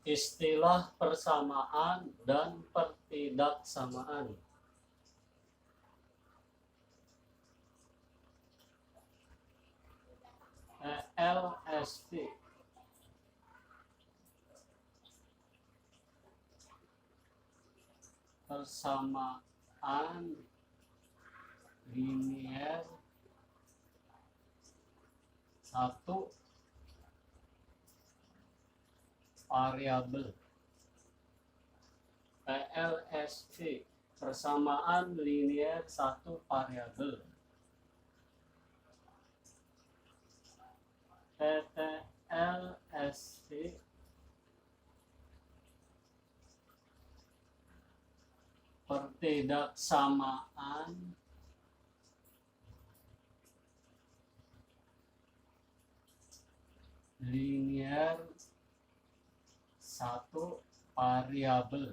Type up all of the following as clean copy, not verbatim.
Istilah persamaan dan pertidaksamaan. LST. Persamaan linier satu variabel. PLST, persamaan linier satu variabel. PTLST, pertidaksamaan linier satu variabel.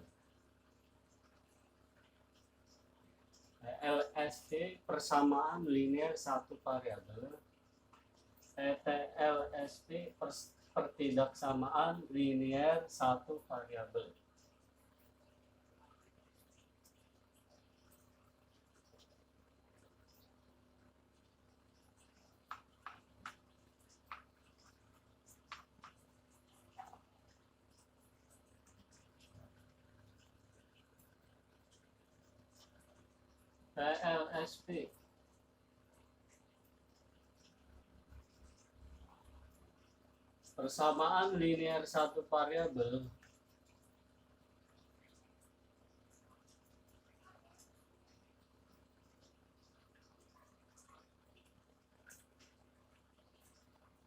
LST, persamaan linier satu variabel. PTLST, pertidaksamaan linier satu variabel. PLSP, persamaan linier satu variabel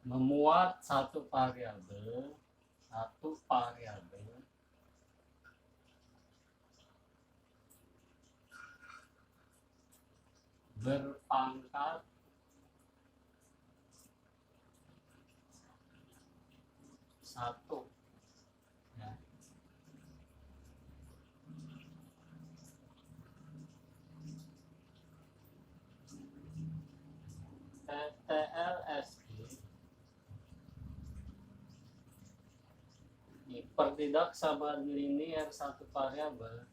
memuat satu variabel berpangkat satu, ya. PTLST, pertidaksamaan linier satu variabel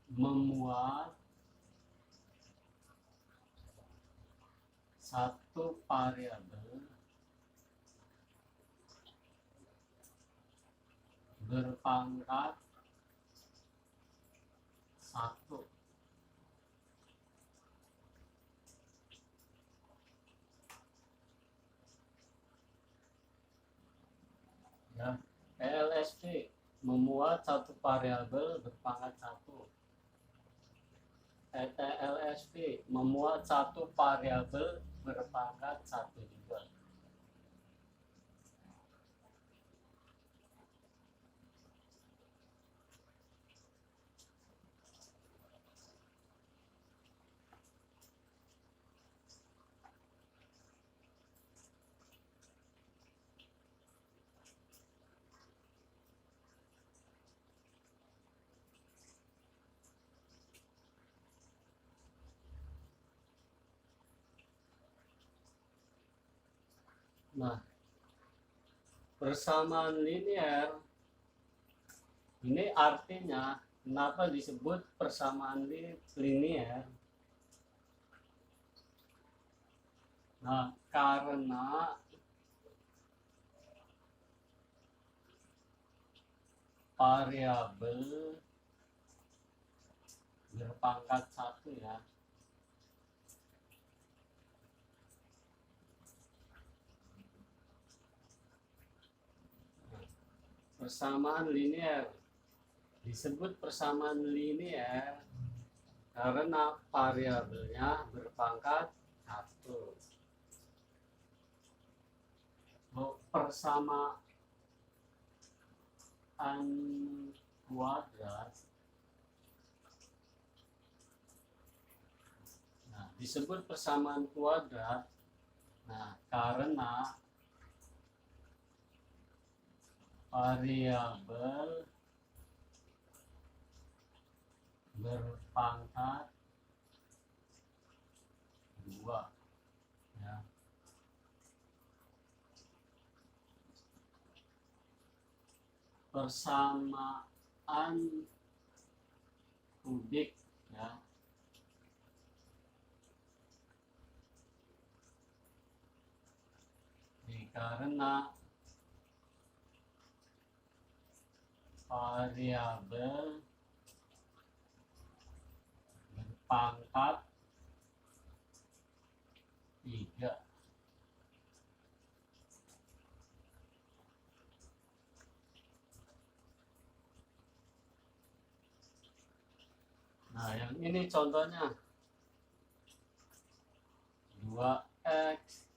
memuat satu variabel berpangkat satu. Ya, PLSP memuat satu variabel berpangkat satu. PTLSP memuat satu variabel berpangkat satu juga. Nah, persamaan linier ini artinya kenapa disebut persamaan linier? Nah, karena variabel berpangkat satu, ya. Persamaan linier disebut persamaan linier karena variabelnya berpangkat satu. Persamaan kuadrat, nah, disebut persamaan kuadrat, nah, karena variabel berpangkat dua, ya. persamaan kubik ya. Karena variabel berpangkat 3. Nah, yang ini contohnya 2x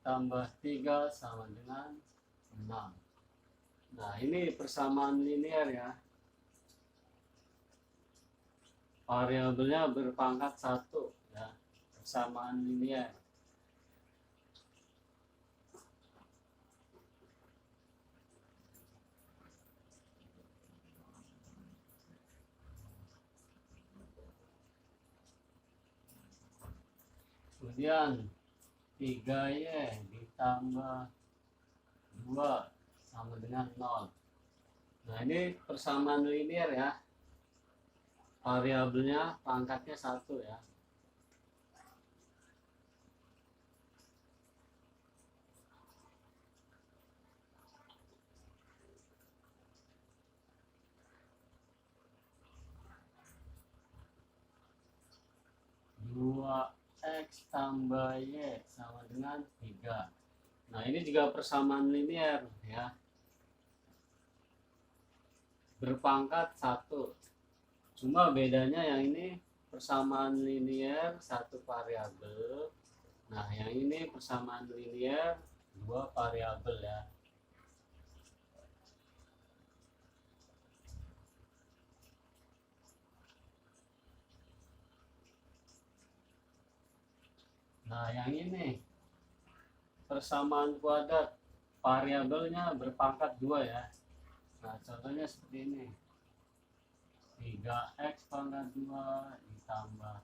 ditambah 3 sama dengan 6. Nah, ini persamaan linear ya. Variabelnya berpangkat 1 ya. Persamaan linear. Kemudian 3y ditambah 2 sama dengan 0. Nah, ini persamaan linear ya. Variabelnya pangkatnya 1 ya. Dua x tambah y sama dengan 3. Nah, ini juga persamaan linear ya. Berpangkat 1. Cuma bedanya yang ini persamaan linear 1 variabel. Nah, yang ini persamaan linear 2 variabel ya. Nah, yang ini persamaan kuadrat, variabelnya berpangkat 2 ya. Nah, contohnya seperti ini. 3x pangkat 2 ditambah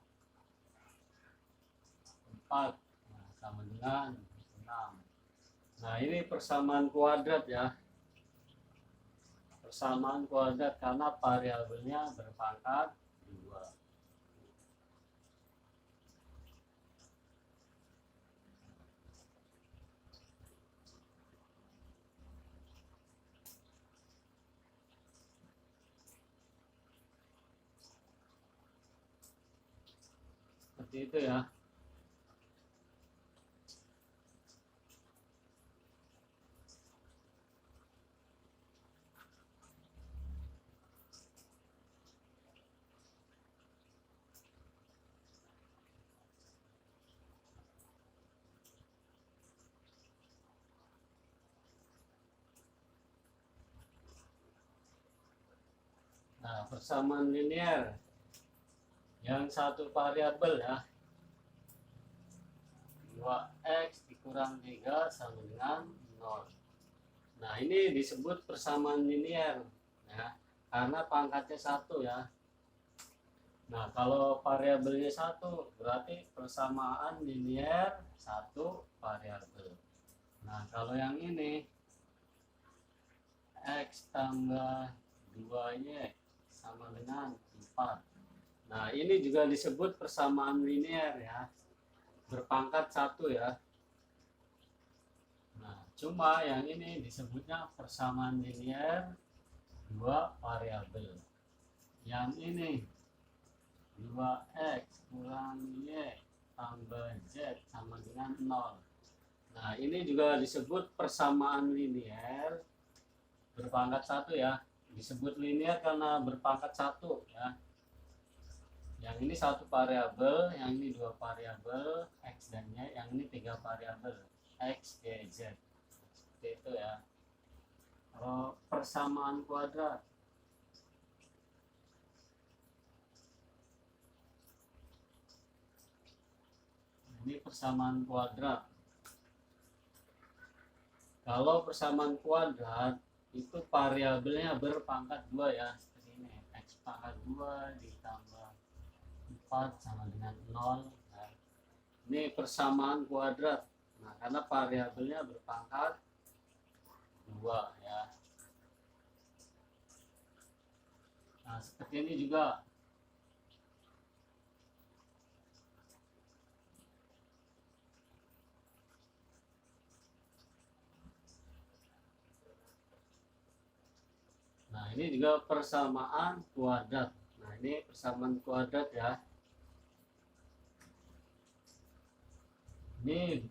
4 sama dengan 6. Nah, ini persamaan kuadrat ya. Persamaan kuadrat karena variabelnya berpangkat 2. Seperti itu ya. Nah, persamaan linear yang 1 variabel ya. 2x dikurang 3 sama dengan 0. Nah, ini disebut persamaan linear ya, karena pangkatnya 1 ya. Nah, kalau variabelnya 1 berarti persamaan linear 1 variabel. Nah, kalau yang ini x tambah 2y sama dengan 4. Nah, ini juga disebut persamaan linear ya. Berpangkat 1 ya. Nah, cuma yang ini disebutnya persamaan linear 2 variabel. Yang ini 2x kurang y tambah z sama dengan 0. Nah, ini juga disebut persamaan linear berpangkat 1 ya. Disebut linear karena berpangkat 1 ya. Yang ini 1 variabel, yang ini 2 variabel x dan y, yang ini 3 variabel x, y, z. Seperti itu ya. Kalau persamaan kuadrat, ini persamaan kuadrat. Kalau persamaan kuadrat itu variabelnya berpangkat 2 ya, seperti ini. X pangkat 2 ditambah 4 sama dengan 0. Nah, ini persamaan kuadrat. Nah, karena variabelnya berpangkat 2 ya. Nah, seperti ini juga. Nah, ini juga persamaan kuadrat. Nah, ini persamaan kuadrat ya. Ini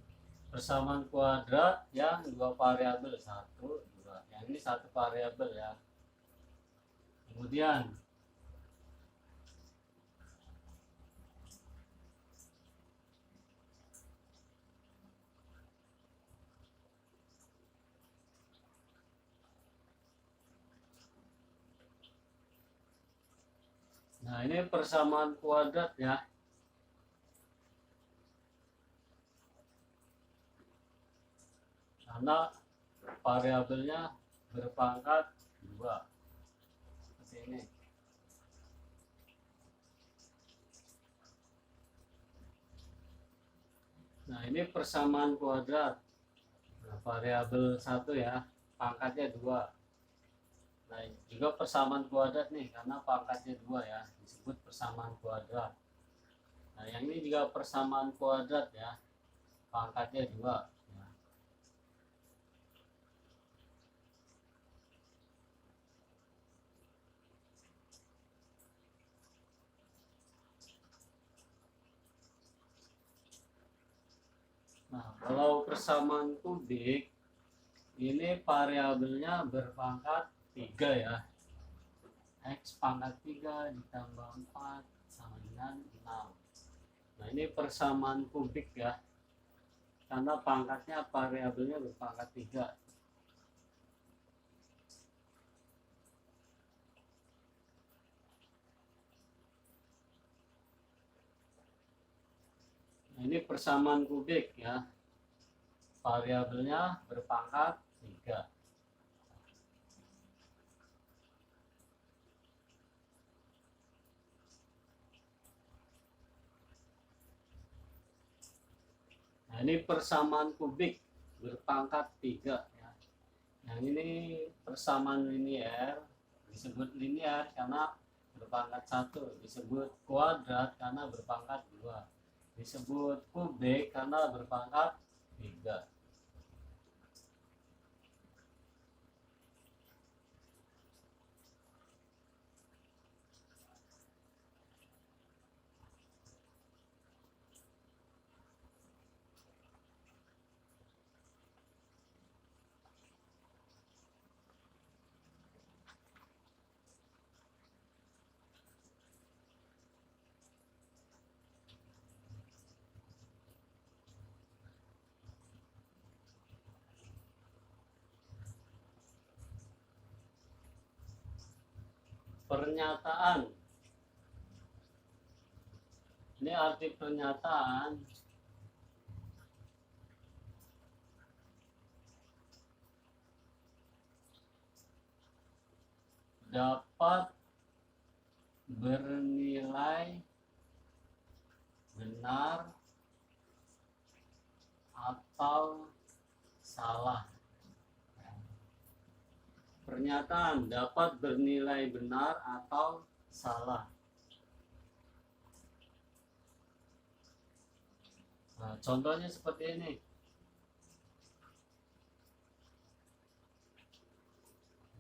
persamaan kuadrat yang dua variabel, 1, 2. Yang ini satu variabel ya. Kemudian nah, ini persamaan kuadrat ya. Karena variabelnya berpangkat 2. Seperti ini. Nah, ini persamaan kuadrat. Nah, variabel 1 ya, pangkatnya 2. Nah, juga persamaan kuadrat nih, karena pangkatnya 2 ya, disebut persamaan kuadrat. Nah, yang ini juga persamaan kuadrat ya, pangkatnya 2. Nah, kalau persamaan kubik, ini variabelnya berpangkat 3 ya. X pangkat 3 ditambah 4 sama dengan 6. Nah, ini persamaan kubik ya. Karena pangkatnya variabelnya berpangkat 3. Nah, ini persamaan kubik ya. Variabelnya berpangkat 3. Nah, ini persamaan kubik berpangkat 3 ya. Yang ini persamaan linier, disebut linier karena berpangkat 1, disebut kuadrat karena berpangkat 2, disebut kubik karena berpangkat 3. Pernyataan. Ini arti pernyataan. Dapat bernilai benar atau salah. Pernyataan dapat bernilai benar atau salah. Nah, contohnya seperti ini.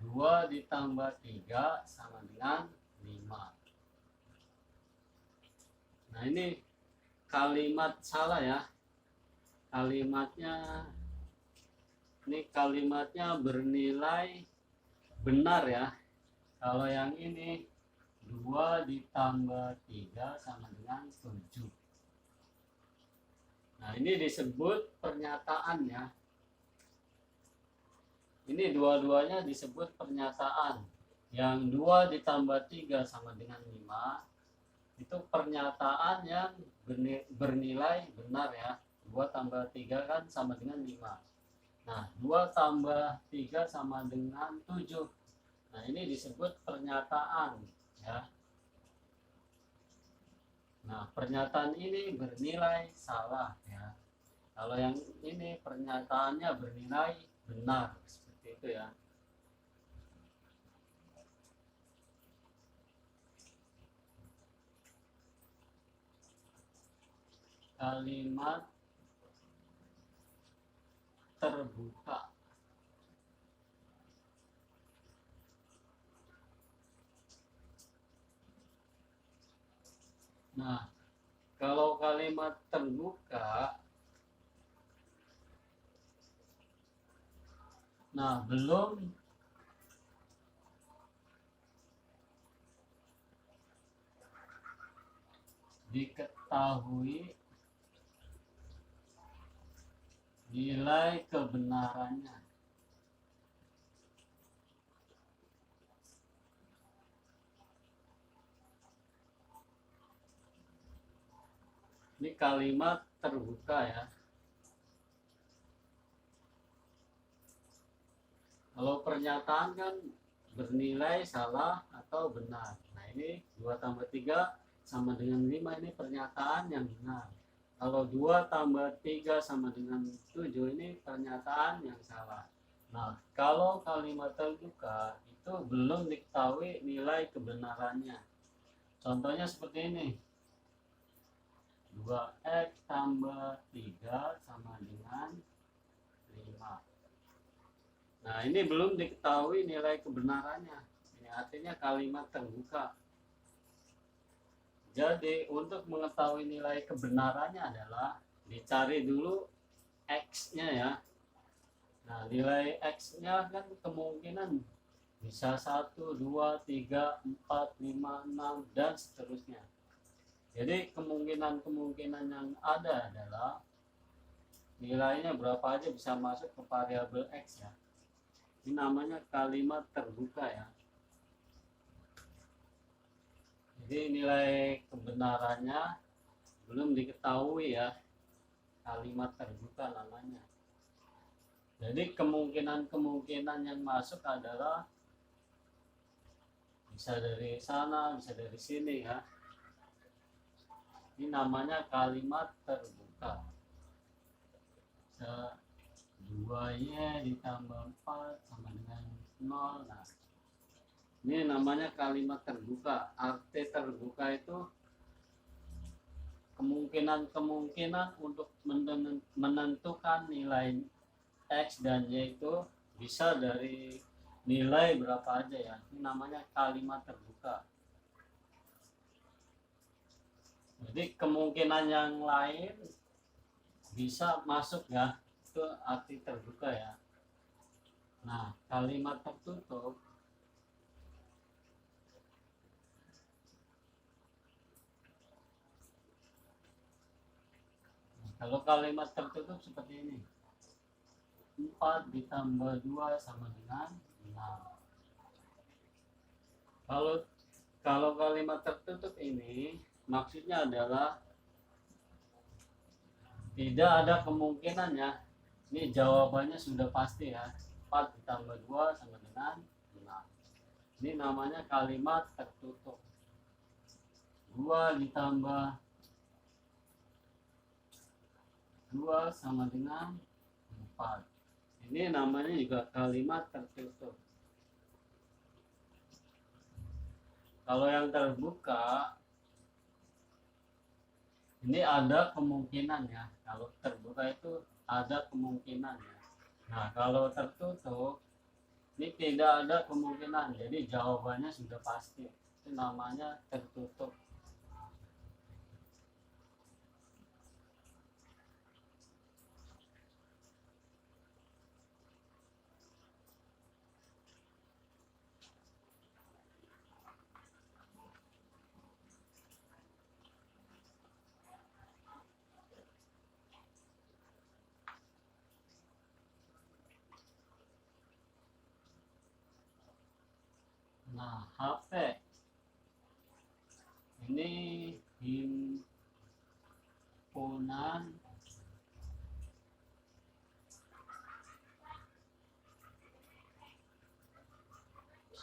2 ditambah 3 sama dengan 5. Nah, ini kalimat salah ya. Kalimatnya bernilai benar ya. Kalau yang ini 2 ditambah 3 sama dengan 7. Nah, ini disebut pernyataan ya. Ini dua-duanya disebut pernyataan. Yang 2 ditambah 3 sama dengan 5 itu pernyataan yang bernilai benar ya. 2 tambah 3 kan sama dengan 5. Nah, 2 tambah 3 sama dengan 7. Nah, ini disebut pernyataan ya. Nah, pernyataan ini bernilai salah ya. Kalau yang ini pernyataannya bernilai benar, seperti seperti itu ya. Kalimat terbuka. Nah, kalau kalimat terbuka, nah belum diketahui nilai kebenarannya. Ini kalimat terbuka ya. Kalau pernyataan kan bernilai salah atau benar. Nah ini 2 tambah 3 sama dengan 5, ini pernyataan yang benar. Kalau 2 tambah 3 sama dengan 7, ini pernyataan yang salah. Nah kalau kalimat terbuka itu belum diketahui nilai kebenarannya. Contohnya seperti ini. 2x tambah 3 sama dengan 5. Nah ini belum diketahui nilai kebenarannya. Ini artinya kalimat terbuka. Jadi untuk mengetahui nilai kebenarannya adalah dicari dulu X-nya ya. Nah nilai X-nya kan kemungkinan bisa 1, 2, 3, 4, 5, 6 dan seterusnya. Jadi kemungkinan yang ada adalah nilainya berapa aja bisa masuk ke variabel X ya. Ini namanya kalimat terbuka ya. Jadi nilai kebenarannya belum diketahui ya. Kalimat terbuka namanya. Jadi kemungkinan yang masuk adalah bisa dari sana, bisa dari sini ya. Ini namanya kalimat terbuka. 2y ditambah 4 sama dengan 0. Nah, ini namanya kalimat terbuka. Arti terbuka itu kemungkinan untuk menentukan nilai X dan Y itu bisa dari nilai berapa aja ya. Ini namanya kalimat terbuka. Jadi kemungkinan yang lain bisa masuk ya. Itu arti terbuka ya. Nah, kalimat tertutup kalau kalimat tertutup seperti ini. 4 ditambah 2 sama dengan 6. Kalau kalimat tertutup ini maksudnya adalah tidak ada kemungkinan ya. Ini jawabannya sudah pasti ya. 4 ditambah 2 sama dengan 6. Ini namanya kalimat tertutup. 2 ditambah 2 sama dengan 4. Ini namanya juga kalimat tertutup. Kalau yang terbuka, ini ada kemungkinan ya. Kalau terbuka itu ada kemungkinan ya. Nah kalau tertutup ini tidak ada kemungkinan, jadi jawabannya sudah pasti. Itu namanya tertutup. Nah, HP ini himpunan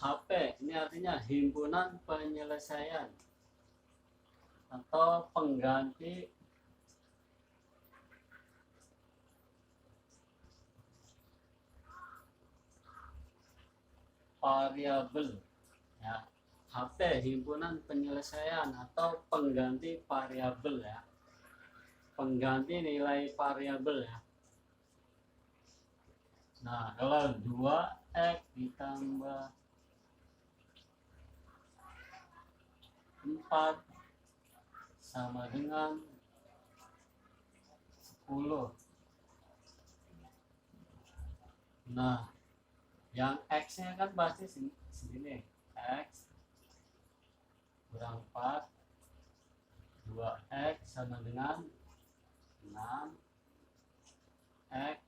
HP ini artinya himpunan penyelesaian atau pengganti variabel ya. HP himpunan penyelesaian atau pengganti variabel ya, pengganti nilai variabel ya. Nah, kalau 2x ditambah 4 sama dengan 10. Nah, yang x-nya kan pasti segini, x kurang 4, 2x sama dengan 6, x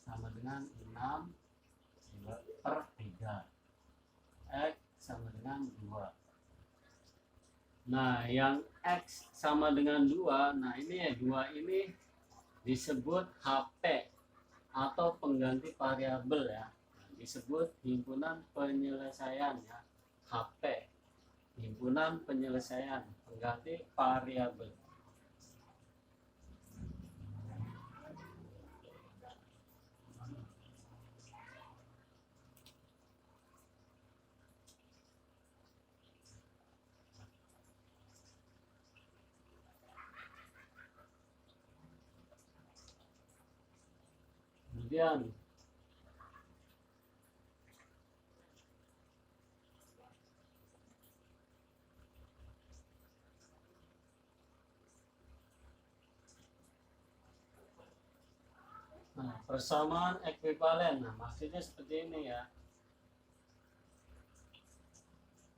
sama dengan 6 per 3, x sama dengan 2. Nah, yang x sama dengan 2, nah ini ya, 2 ini disebut HP atau pengganti variabel ya, disebut himpunan penyelesaian ya, HP himpunan penyelesaian pengganti variabel. Kemudian persamaan ekuivalen, nah maksudnya seperti ini ya,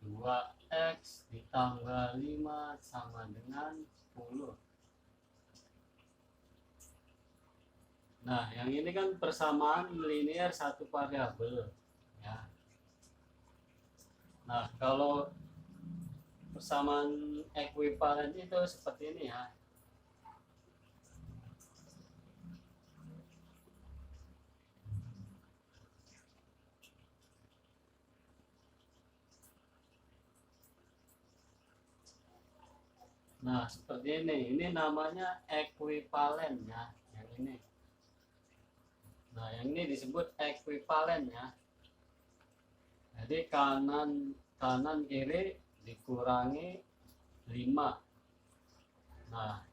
2x ditambah 5 sama dengan 10. Nah, yang ini kan persamaan linear satu variabel ya. Nah, kalau persamaan ekuivalen itu seperti ini ya. Nah, seperti ini namanya ekuivalen ya, yang ini. Nah, yang ini disebut ekuivalen ya. Jadi kanan kiri dikurangi 5. Nah,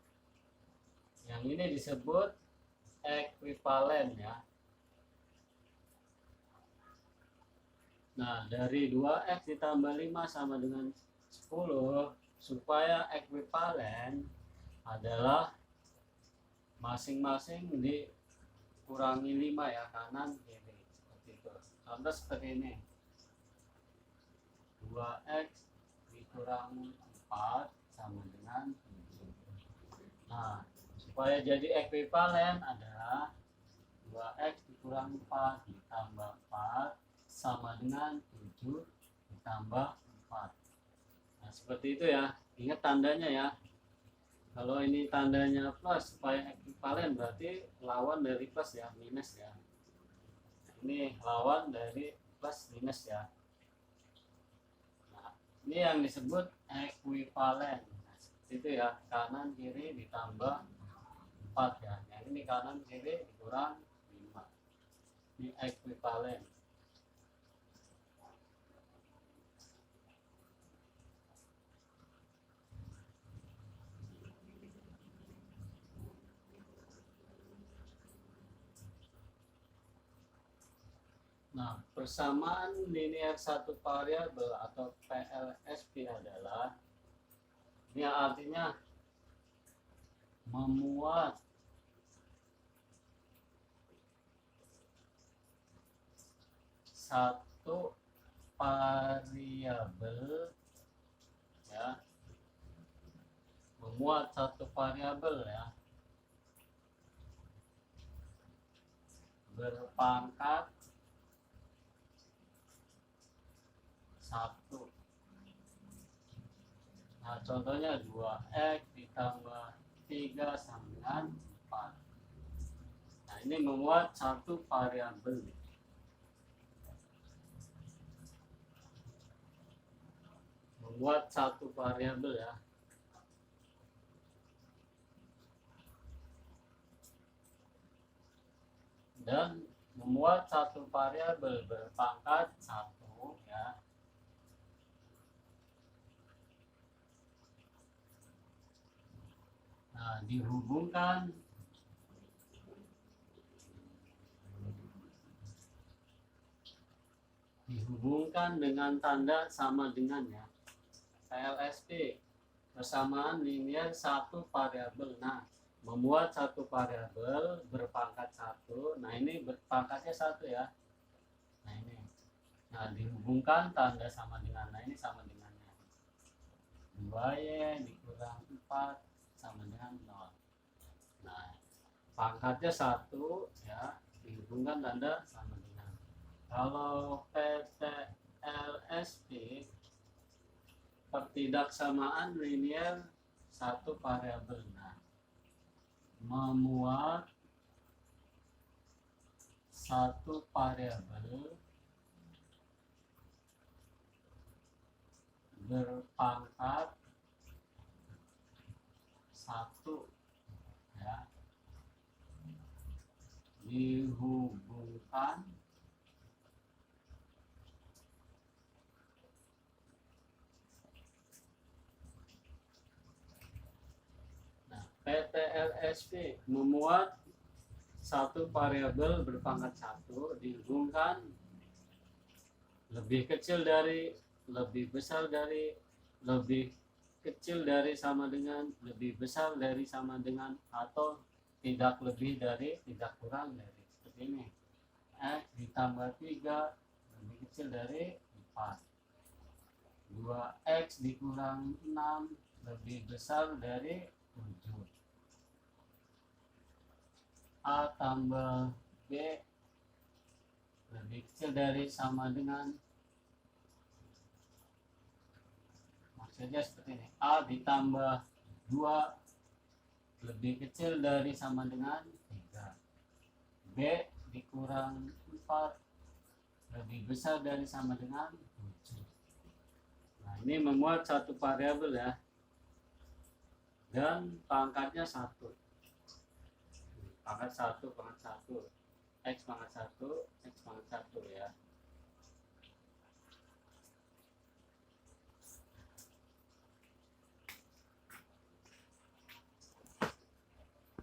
yang ini disebut ekuivalen ya. Nah, dari 2x ditambah 5 sama dengan 10, supaya ekuivalen adalah masing-masing dikurangi 5 ya, kanan kiri seperti itu. Contoh seperti ini, 2x dikurangi 4 sama dengan 7. Nah, supaya jadi ekuivalen adalah 2x dikurangi 4 ditambah 4 sama dengan 7 ditambah 4. Nah, seperti itu ya. Ingat tandanya ya. Kalau ini tandanya plus supaya ekuivalen, berarti lawan dari plus ya, minus ya. Ini lawan dari plus minus ya. Nah, ini yang disebut ekuivalen. Nah, seperti itu ya. Kanan kiri ditambah 4 ya. Yang ini kanan kiri dikurang 5. Ini ekuivalen. Nah, persamaan linear satu variabel atau PLSP adalah, ini artinya memuat satu variabel ya, memuat satu variabel ya, berpangkat 1. Nah, contohnya 2x ditambah 3 sama dengan 4. Nah, ini memuat satu variabel. Memuat satu variabel ya. Dan memuat satu variabel berpangkat 1 Nah, dihubungkan dengan tanda sama dengan ya. LSP, persamaan linear satu variabel. Nah, membuat satu variabel berpangkat satu. Nah, ini berpangkatnya satu ya. Nah, ini. Nah, dihubungkan tanda sama dengan. Nah, ini sama dengannya. 2Y dikurang 4 sama dengan 0. Nah, pangkatnya satu ya, dihubungkan tanda sama dengan. Kalau PTLSP, pertidaksamaan linear satu variabel. Nah, memuat satu variabel berpangkat satu ya, dihubungkan PTLSP memuat satu variabel berpangkat satu dihubungkan lebih kecil dari, lebih besar dari, lebih kecil dari sama dengan, lebih besar dari sama dengan, atau tidak lebih dari, tidak kurang dari. Seperti ini. X ditambah 3 lebih kecil dari 4. 2X dikurang 6 lebih besar dari 7. A tambah B lebih kecil dari sama dengan, maksudnya seperti ini. A ditambah 2 lebih kecil dari sama dengan 3. B dikurang 4 lebih besar dari sama dengan 7. Nah, ini memuat satu variabel ya, dan pangkatnya 1. Pangkat 1, X pangkat 1, X pangkat 1 ya.